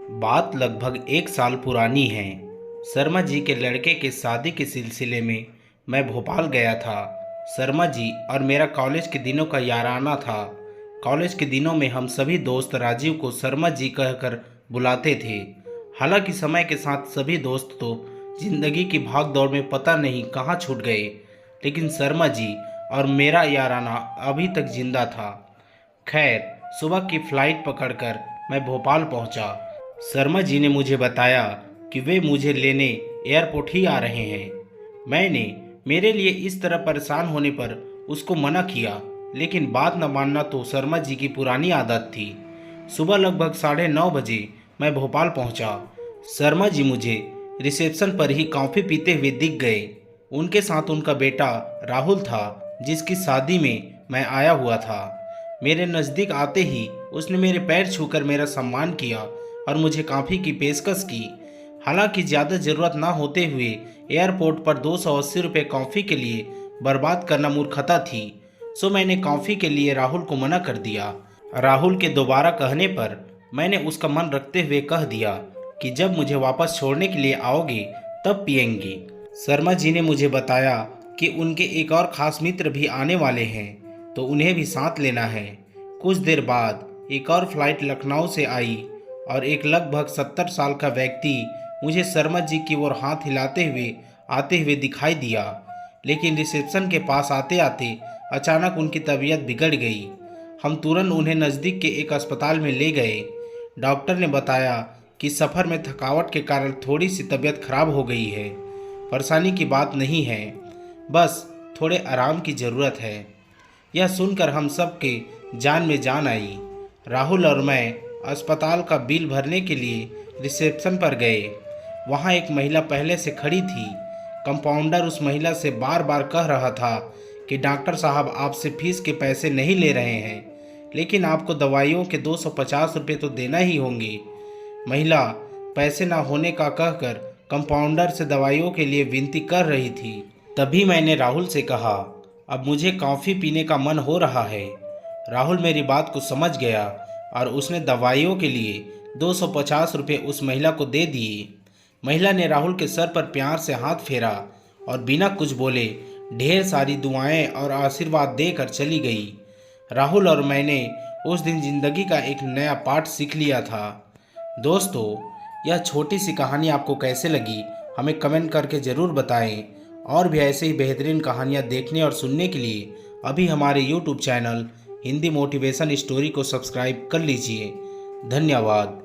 बात लगभग 1 साल पुरानी है। शर्मा जी के लड़के के शादी के सिलसिले में मैं भोपाल गया था। शर्मा जी और मेरा कॉलेज के दिनों का याराना था। कॉलेज के दिनों में हम सभी दोस्त राजीव को शर्मा जी कहकर बुलाते थे। हालांकि समय के साथ सभी दोस्त तो जिंदगी की भाग दौड़ में पता नहीं कहाँ छूट गए, लेकिन शर्मा जी और मेरा याराना अभी तक जिंदा था। खैर, सुबह की फ्लाइट पकड़कर मैं भोपाल पहुंचा। शर्मा जी ने मुझे बताया कि वे मुझे लेने एयरपोर्ट ही आ रहे हैं। मैंने मेरे लिए इस तरह परेशान होने पर उसको मना किया, लेकिन बात न मानना तो शर्मा जी की पुरानी आदत थी। सुबह लगभग 9:30 बजे मैं भोपाल पहुंचा। शर्मा जी मुझे रिसेप्शन पर ही कॉफ़ी पीते हुए दिख गए। उनके साथ उनका बेटा राहुल था, जिसकी शादी में मैं आया हुआ था। मेरे नज़दीक आते ही उसने मेरे पैर छूकर मेरा सम्मान किया और मुझे कॉफ़ी की पेशकश की। हालांकि ज़्यादा ज़रूरत ना होते हुए एयरपोर्ट पर 280 रुपये कॉफ़ी के लिए बर्बाद करना मूर्खता थी, सो मैंने कॉफ़ी के लिए राहुल को मना कर दिया। राहुल के दोबारा कहने पर मैंने उसका मन रखते हुए कह दिया कि जब मुझे वापस छोड़ने के लिए आओगे तब पियेंगे। शर्मा जी ने मुझे बताया कि उनके एक और ख़ास मित्र भी आने वाले हैं, तो उन्हें भी साथ लेना है। कुछ देर बाद एक और फ्लाइट लखनऊ से आई और एक लगभग 70 साल का व्यक्ति मुझे शर्मा जी की ओर हाथ हिलाते हुए आते हुए दिखाई दिया। लेकिन रिसेप्शन के पास आते आते अचानक उनकी तबीयत बिगड़ गई। हम तुरंत उन्हें नज़दीक के एक अस्पताल में ले गए। डॉक्टर ने बताया कि सफ़र में थकावट के कारण थोड़ी सी तबीयत खराब हो गई है। परेशानी की बात नहीं है, बस थोड़े आराम की ज़रूरत है। यह सुनकर हम सब के जान में जान आई। राहुल और मैं अस्पताल का बिल भरने के लिए रिसेप्शन पर गए। वहाँ एक महिला पहले से खड़ी थी। कंपाउंडर उस महिला से बार बार कह रहा था कि डॉक्टर साहब आपसे फीस के पैसे नहीं ले रहे हैं, लेकिन आपको दवाइयों के 250 रुपये तो देना ही होंगे। महिला पैसे ना होने का कहकर कंपाउंडर से दवाइयों के लिए विनती कर रही थी। तभी मैंने राहुल से कहा, अब मुझे कॉफ़ी पीने का मन हो रहा है। राहुल मेरी बात को समझ गया और उसने दवाइयों के लिए 250 रुपये उस महिला को दे दिए। महिला ने राहुल के सर पर प्यार से हाथ फेरा और बिना कुछ बोले ढेर सारी दुआएं और आशीर्वाद देकर चली गई। राहुल और मैंने उस दिन जिंदगी का एक नया पाठ सीख लिया था। दोस्तों, यह छोटी सी कहानी आपको कैसे लगी हमें कमेंट करके ज़रूर बताएं। और भी ऐसे ही बेहतरीन कहानियाँ देखने और सुनने के लिए अभी हमारे YouTube channel Hindi motivation story को सब्सक्राइब कर लीजिए। धन्यवाद।